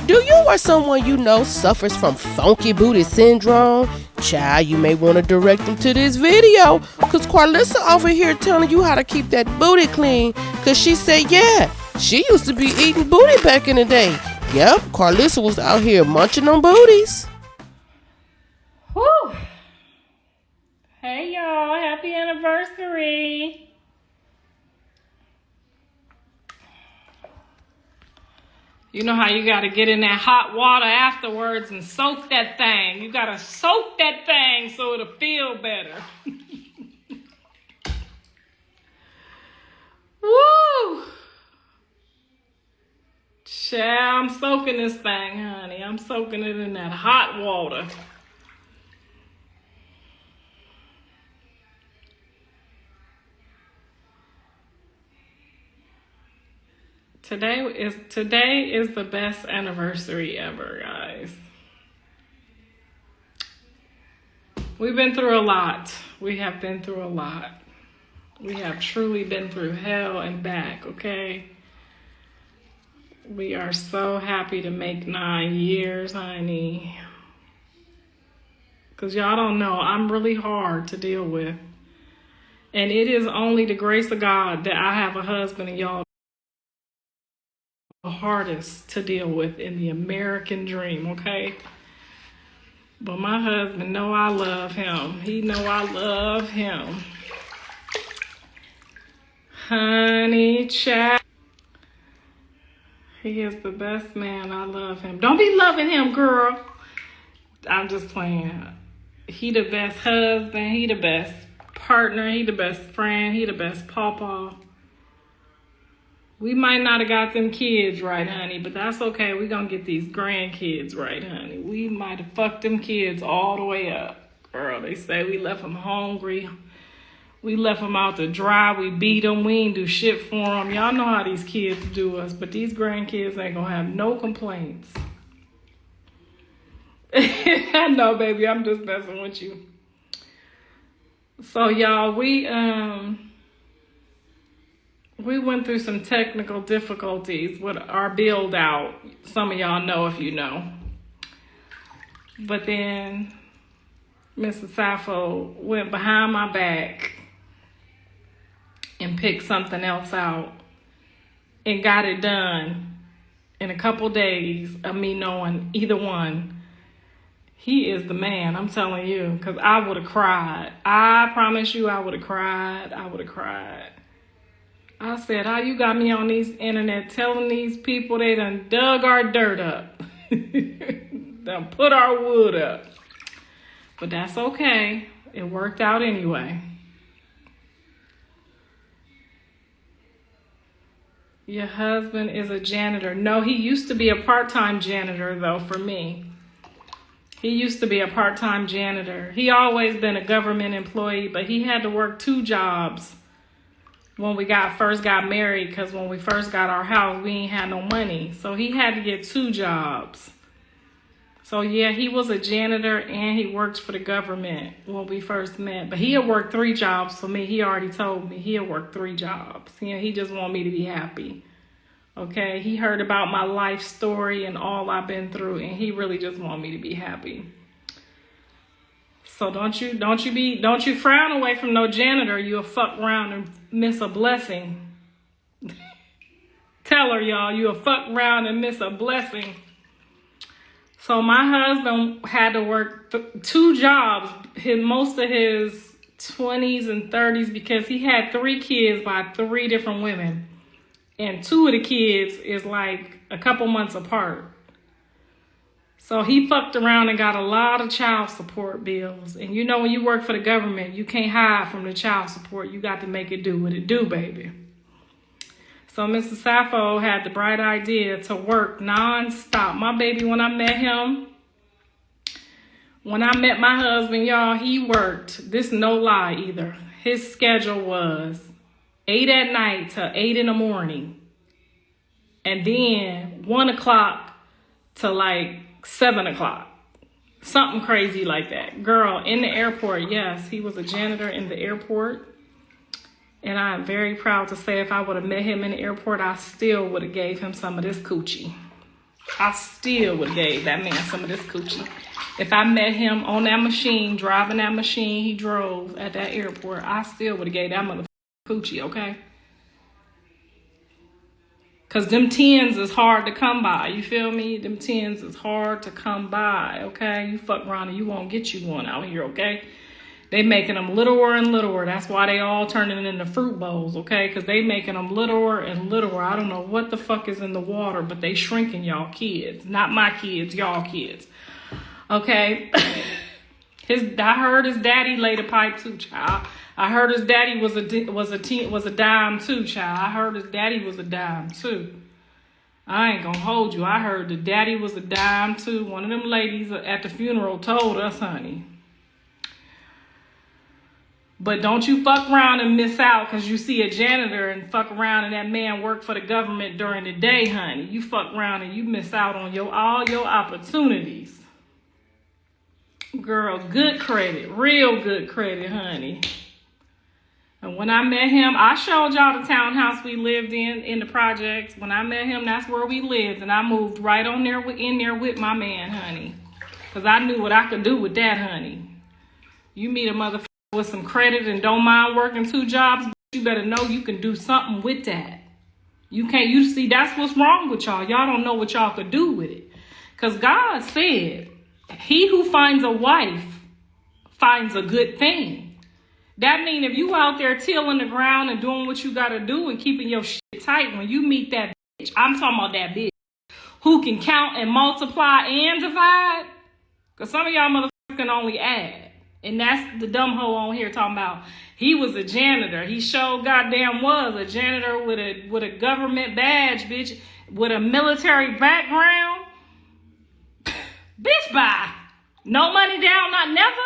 Do you or someone you know suffers from funky booty syndrome? Child, you may want to direct them to this video, cause Karlissa over here telling you how to keep that booty clean, cause she said yeah, she used to be eating booty back in the day. Yep, Karlissa was out here munching on booties. Whew. Hey y'all, happy anniversary. You know how you gotta get in that hot water afterwards and soak that thing. You gotta soak that thing so it'll feel better. Woo! Child, I'm soaking this thing, honey. I'm soaking it in that hot water. Today is the best anniversary ever, guys. We've been through a lot. We have been through a lot. We have truly been through hell and back, okay? We are so happy to make 9 years, honey. Because y'all don't know, I'm really hard to deal with. And it is only the grace of God that I have a husband and y'all the hardest to deal with in the American dream, okay? But my husband know I love him. He know I love him. Honey, child. He is the best man. I love him. Don't be loving him, girl. I'm just playing. He the best husband. He the best partner. He the best friend. He the best pawpaw. We might not have got them kids right, honey, but that's okay. We're going to get these grandkids right, honey. We might have fucked them kids all the way up. Girl, they say we left them hungry. We left them out to dry. We beat them. We ain't do shit for them. Y'all know how these kids do us, but these grandkids ain't going to have no complaints. I know, baby. I'm just messing with you. So, y'all, we went through some technical difficulties with our build out. Some of y'all know if you know. But then Mrs. Sappho went behind my back and picked something else out and got it done in a couple days of me knowing either one. He is the man, I'm telling you, because I would have cried. I promise you I would have cried. I would have cried. I said, how you got me on these internet telling these people they done dug our dirt up. Done put our wood up. But that's okay. It worked out anyway. Your husband is a janitor. No, he used to be a part-time janitor, though, for me. He used to be a part-time janitor. He always been a government employee, but he had to work 2 jobs when we first got married, because when we first got our house, we ain't had no money. So he had to get 2 jobs. So yeah, he was a janitor and he worked for the government when we first met. But he had worked 3 jobs for me. He already told me he had worked 3 jobs. You know, he just wanted me to be happy. Okay, he heard about my life story and all I've been through, and he really just wanted me to be happy. So don't you frown away from no janitor. You'll fuck around and miss a blessing. Tell her, y'all, you'll fuck around and miss a blessing. So my husband had to work 2 jobs, most of his 20s and 30s, because he had 3 kids by 3 different women. And 2 of the kids is like a couple months apart. So he fucked around and got a lot of child support bills. And you know, when you work for the government, you can't hide from the child support. You got to make it do what it do, baby. So Mr. Sappho had the bright idea to work nonstop. My baby, when I met my husband, y'all, he worked. This no lie either. His schedule was 8 at night to 8 in the morning. And then 1 o'clock to like 7 o'clock. Something crazy like that. Girl, in the airport, yes, he was a janitor in the airport. And I am very proud to say if I would have met him in the airport, I still would have gave him some of this coochie. I still would have gave that man some of this coochie. If I met him on that machine, driving that machine he drove at that airport, I still would have gave that motherfucker coochie, okay? Because them 10s is hard to come by. You feel me? Them 10s is hard to come by, okay? You fuck around and you won't get you one out here, okay? They making them littler and littler. That's why they all turning into fruit bowls, okay? Because they making them littler and littler. I don't know what the fuck is in the water, but they shrinking y'all kids. Not my kids, y'all kids. Okay? I heard his daddy laid a pipe too, child. I heard his daddy was a dime too, child. I heard his daddy was a dime too. I ain't gonna hold you. I heard the daddy was a dime too. One of them ladies at the funeral told us, honey. But don't you fuck around and miss out because you see a janitor and fuck around and that man work for the government during the day, honey. You fuck around and you miss out on all your opportunities. Girl, good credit. Real good credit, honey. And when I met him, I showed y'all the townhouse we lived in the projects. When I met him, that's where we lived. And I moved right on there in there with my man, honey. Because I knew what I could do with that, honey. You meet a motherfucker with some credit and don't mind working 2 jobs, you better know you can do something with that. You see, that's what's wrong with y'all. Y'all don't know what y'all could do with it. Because God said, he who finds a wife finds a good thing. That means if you out there tilling the ground and doing what you got to do and keeping your shit tight, when you meet that bitch, I'm talking about that bitch who can count and multiply and divide. Because some of y'all motherfuckers can only add. And that's the dumb hoe on here talking about he was a janitor. He sure goddamn was a janitor with a government badge, bitch, with a military background. Bitch, bye. No money down, not never.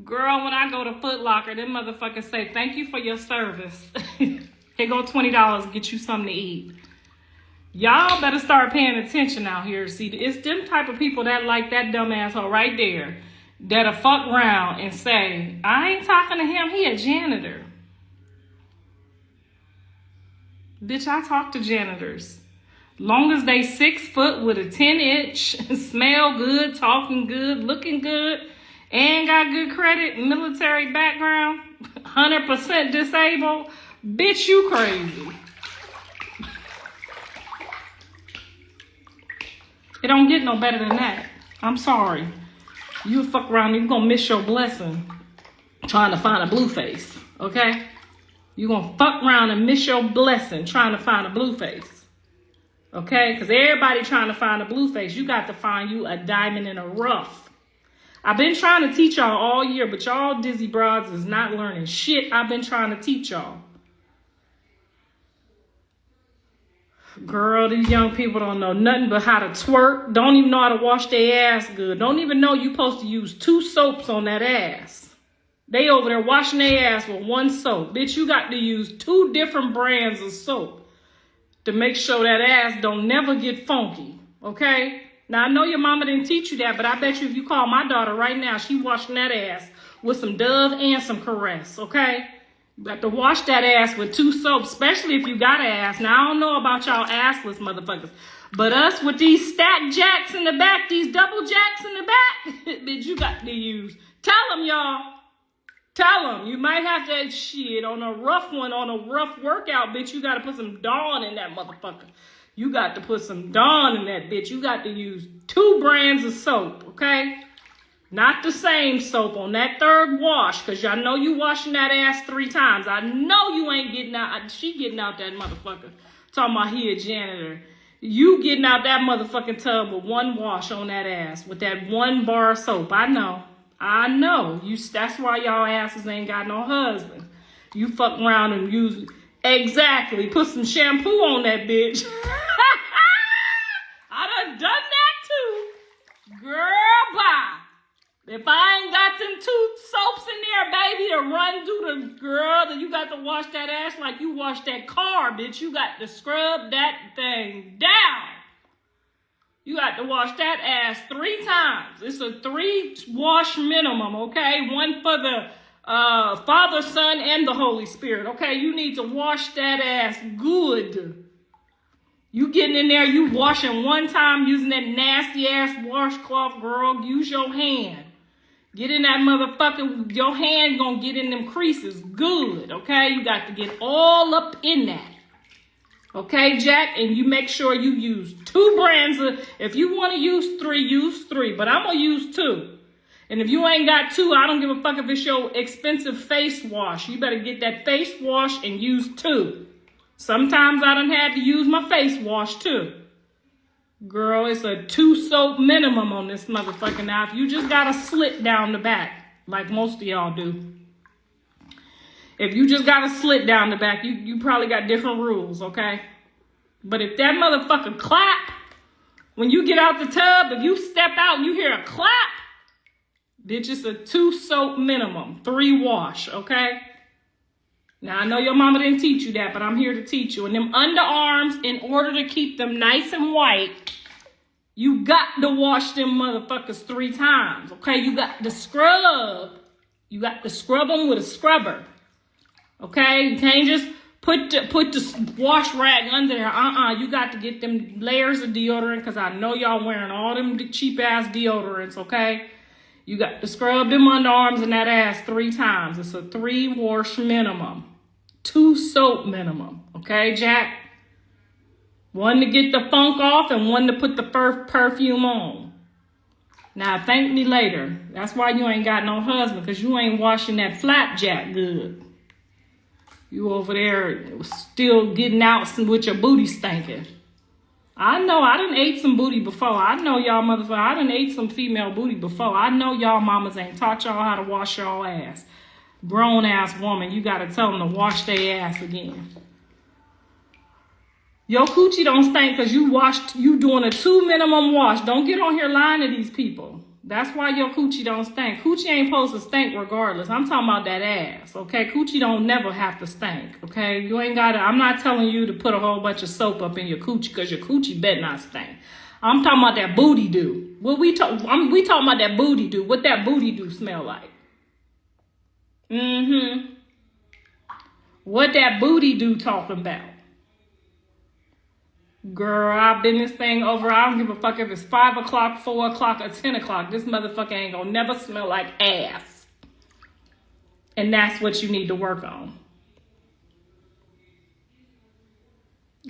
Girl, when I go to Foot Locker, them motherfuckers say, thank you for your service. Here go $20, get you something to eat. Y'all better start paying attention out here. See, it's them type of people that like that dumb asshole right there that'll fuck around and say, I ain't talking to him, he a janitor. Bitch, I talk to janitors. Long as they 6 foot with a 10-inch, smell good, talking good, looking good, and got good credit, military background, 100% disabled, bitch, you crazy. It don't get no better than that. I'm sorry. You fuck around, you're gonna miss your blessing trying to find a Blueface, okay? You're gonna fuck around and miss your blessing trying to find a Blueface, okay? Because everybody trying to find a Blueface, you got to find you a diamond in a rough. I've been trying to teach y'all all year, but y'all dizzy broads is not learning shit I've been trying to teach y'all. Girl, these young people don't know nothing but how to twerk. Don't even know how to wash their ass good. Don't even know you're supposed to use 2 soaps on that ass. They over there washing their ass with 1 soap. Bitch, you got to use 2 different brands of soap to make sure that ass don't never get funky, okay? Now, I know your mama didn't teach you that, but I bet you if you call my daughter right now, she washing that ass with some Dove and some Caress, okay? You got to wash that ass with 2 soaps, especially if you got an ass. Now, I don't know about y'all assless motherfuckers, but us with these stack jacks in the back, these double jacks in the back, bitch, you got to use. Tell them, y'all. Tell them. You might have to, shit, on a rough one, on a rough workout, bitch, you got to put some Dawn in that motherfucker. You got to put some Dawn in that bitch. You got to use 2 brands of soap, okay? Not the same soap on that 3rd wash, because y'all know you washing that ass 3 times. I know you ain't getting out. She getting out that motherfucker. Talking about he a janitor. You getting out that motherfucking tub with 1 wash on that ass with that 1 bar of soap. I know. I know. That's why y'all asses ain't got no husband. You fuck around and use... Exactly. Put some shampoo on that bitch. I done that too. Girl, bye. If I ain't got them 2 soaps in there, baby, to run through the girl, then you got to wash that ass like you wash that car, bitch. You got to scrub that thing down. You got to wash that ass 3 times. It's a 3 wash minimum, okay? 1 for the Father, Son, and the Holy Spirit, okay? You need to wash that ass good. You getting in there, you washing one time using that nasty ass washcloth, girl. Use your hand. Get in that motherfucker. Your hand gonna get in them creases good, okay? You got to get all up in that. Okay, Jack? And you make sure you use 2 brands of, if you want to use 3, use 3. But I'm gonna use 2. And if you ain't got 2, I don't give a fuck if it's your expensive face wash. You better get that face wash and use 2. Sometimes I done had to use my face wash too. Girl, it's a 2 soap minimum on this motherfucker now. If you just got a slit down the back, like most of y'all do. If you just got a slit down the back, you probably got different rules, okay? But if that motherfucker clap, when you get out the tub, if you step out and you hear a clap, bitch, it's a 2 soap minimum, 3 wash, okay? Now, I know your mama didn't teach you that, but I'm here to teach you. And them underarms, in order to keep them nice and white, you got to wash them motherfuckers 3 times, okay? You got to scrub. You got to scrub them with a scrubber, okay? You can't just put the wash rag under there. You got to get them layers of deodorant, because I know y'all wearing all them cheap-ass deodorants, okay? You got to scrub them underarms and that ass 3 times. It's a 3 wash minimum. 2 soap minimum. Okay, Jack? 1 to get the funk off and 1 to put the perfume on. Now, thank me later. That's why you ain't got no husband, because you ain't washing that flapjack good. You over there still getting out with your booty stinking. I know, I done ate some booty before. I know y'all motherfuckers, I done ate some female booty before. I know y'all mamas ain't taught y'all how to wash y'all ass. Grown ass woman, you gotta tell them to wash their ass again. Your coochie don't stink because you doing a 2 minimum wash. Don't get on here lying to these people. That's why your coochie don't stink. Coochie ain't supposed to stink regardless. I'm talking about that ass, okay? Coochie don't never have to stink, okay? You ain't gotta, I'm not telling you to put a whole bunch of soap up in your coochie, because your coochie better not stink. I'm talking about that booty do. We talking about that booty do. What that booty do smell like? What that booty do talking about? Girl, I've been this thing over. I don't give a fuck if it's 5 o'clock, 4 o'clock, or 10 o'clock. This motherfucker ain't gonna never smell like ass. And that's what you need to work on.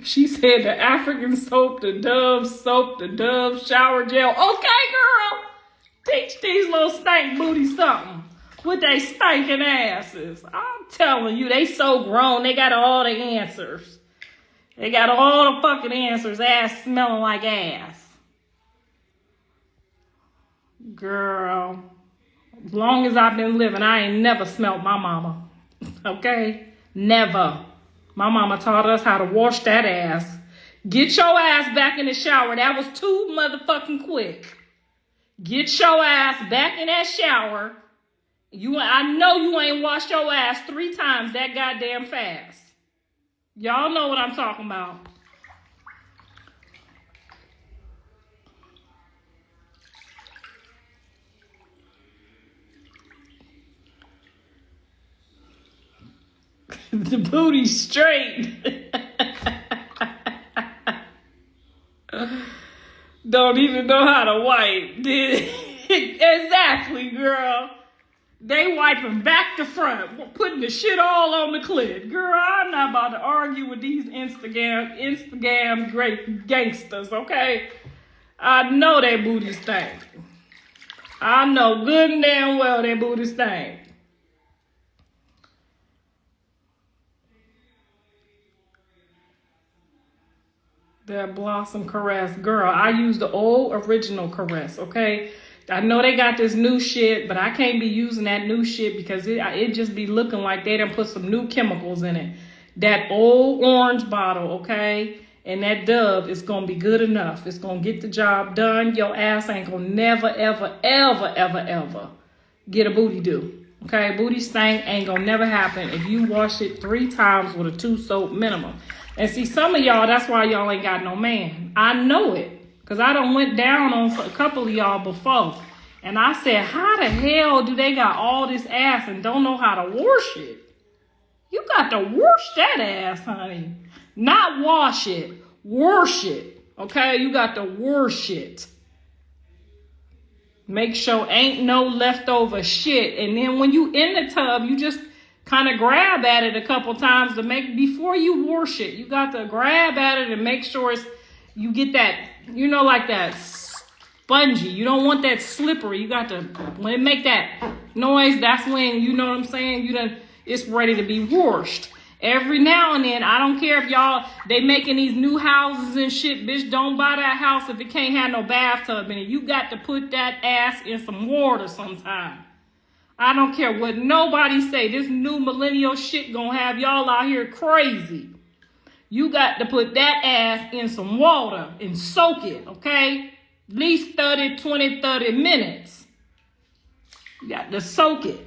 She said the African soap, the Dove shower gel. Okay, girl. Teach these little stank booties something. With they stinking asses. I'm telling you, they so grown, they got all the answers. They got all the fucking answers, ass smelling like ass. Girl, as long as I've been living, I ain't never smelled my mama. Okay? Never. My mama taught us how to wash that ass. Get your ass back in the shower. That was too motherfucking quick. Get your ass back in that shower. I know you ain't washed your ass 3 times that goddamn fast. Y'all know what I'm talking about. The booty straight. Don't even know how to wipe. Exactly, girl. They wiping back to front, putting the shit all on the clit. Girl, I'm not about to argue with these Instagram great gangsters, okay? I know that booty stink. I know good and damn well that booty stink. That Blossom Caress. Girl, I use the old original Caress, okay? I know they got this new shit, but I can't be using that new shit because it just be looking like they done put some new chemicals in it. That old orange bottle, okay? And that Dove is going to be good enough. It's going to get the job done. Your ass ain't going to never, ever, ever, ever, ever get a booty do. Okay? Booty stank ain't going to never happen if you wash it 3 times with a 2 soap minimum. And see, some of y'all, that's why y'all ain't got no man. I know it. Because I done went down on a couple of y'all before. And I said, how the hell do they got all this ass and don't know how to wash it? You got to wash that ass, honey. Not wash it. Wash it. Okay? You got to wash it. Make sure ain't no leftover shit. And then when you in the tub, you just kind of grab at it a couple times to make, before you wash it, you got to grab at it and make sure you get that, like that spongy. You don't want that slippery. You got to, when it make that noise, that's when, you know what I'm saying? It's ready to be washed. Every now and then, I don't care if they making these new houses and shit, bitch, don't buy that house if it can't have no bathtub in it. You got to put that ass in some water sometime. I don't care what nobody say. This new millennial shit gonna have y'all out here crazy. You got to put that ass in some water and soak it, okay? At least 30 minutes. You got to soak it.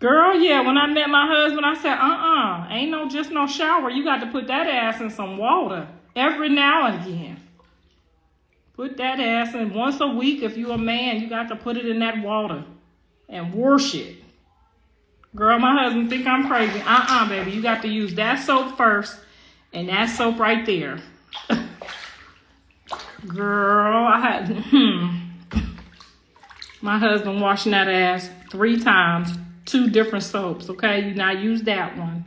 Girl, yeah, when I met my husband, I said, ain't just no shower. You got to put that ass in some water every now and again. Put that ass in once a week. If you a man, you got to put it in that water and wash it. Girl, my husband think I'm crazy. Baby, you got to use that soap first and that soap right there. Girl, my husband washing that ass 3 times. 2 different soaps, okay? You now use that one.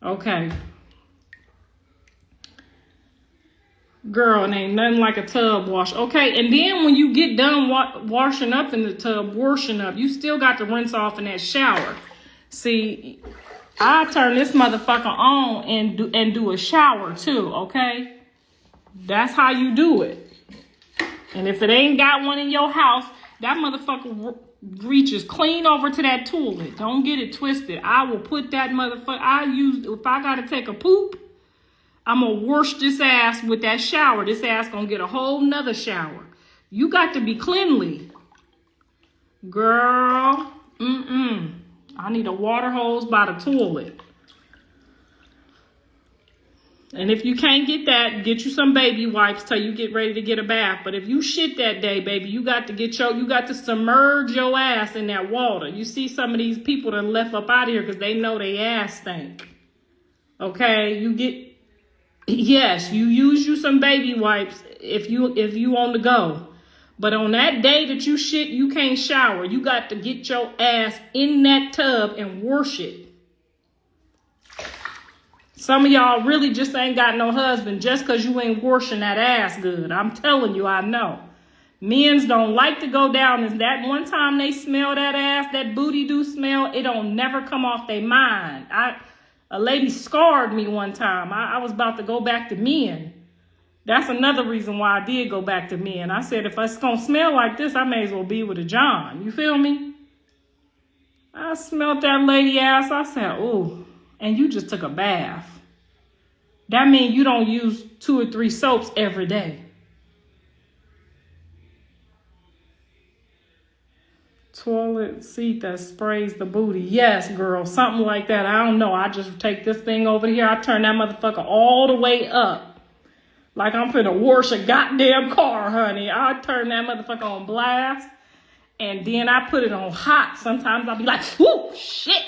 Okay. Girl, it ain't nothing like a tub wash. Okay, and then when you get done washing up in the tub, washing up, you still got to rinse off in that shower. See, I turn this motherfucker on and do a shower too, okay? That's how you do it. And if it ain't got one in your house, that motherfucker reaches clean over to that toilet. Don't get it twisted. I will put that motherfucker, if I gotta take a poop, I'm gonna wash this ass with that shower. This ass gonna get a whole nother shower. You got to be cleanly. Girl, I need a water hose by the toilet. And if you can't get that, get you some baby wipes till you get ready to get a bath. But if you shit that day, baby, you got to submerge your ass in that water. You see some of these people that left up out of here because they know they ass stink. Okay, you use you some baby wipes if you on the go. But on that day that you shit, you can't shower. You got to get your ass in that tub and wash it. Some of y'all really just ain't got no husband just because you ain't washing that ass good. I'm telling you, I know. Men's don't like to go down. Is that one time they smell that ass, that booty do smell, it don't never come off their mind. A lady scarred me one time. I was about to go back to men. That's another reason why I did go back to men. I said, if it's going to smell like this, I may as well be with a John. You feel me? I smelled that lady ass. I said, ooh. And you just took a bath. That means you don't use 2 or 3 soaps every day. Toilet seat that sprays the booty. Yes, girl, something like that. I don't know. I just take this thing over here. I turn that motherfucker all the way up. Like I'm finna wash a goddamn car, honey. I turn that motherfucker on blast. And then I put it on hot. Sometimes I'll be like, whoo, shit.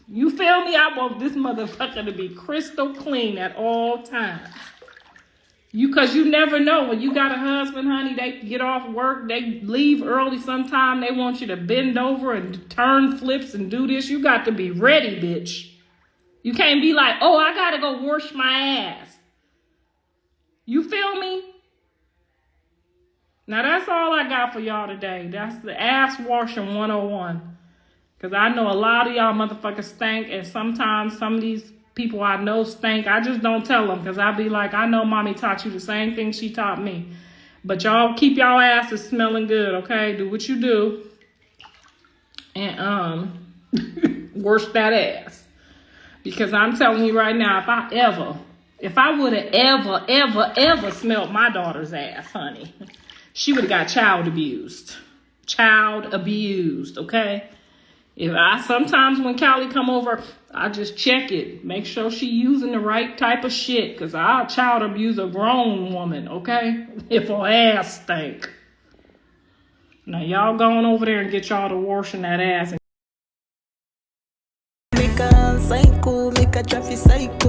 You feel me? I want this motherfucker to be crystal clean at all times. Cause you never know. When you got a husband, honey, they get off work, they leave early sometime. They want you to bend over and turn flips and do this. You got to be ready, bitch. You can't be like, oh, I gotta go wash my ass. You feel me? Now that's all I got for y'all today. That's the ass washing 101. Because I know a lot of y'all motherfuckers stink. And sometimes some of these people I know stink. I just don't tell them. Because I be like, I know mommy taught you the same thing she taught me. But y'all keep y'all asses smelling good, okay? Do what you do. And wash that ass. Because I'm telling you right now, if I would have ever smelled my daughter's ass, honey, she would have got child abused. Child abused, okay? Sometimes when Callie come over, I just check it. Make sure she using the right type of shit. Because I'll child abuse a grown woman, okay? If her ass stink. Now y'all going over there and get y'all to washing that ass. a traffic psycho.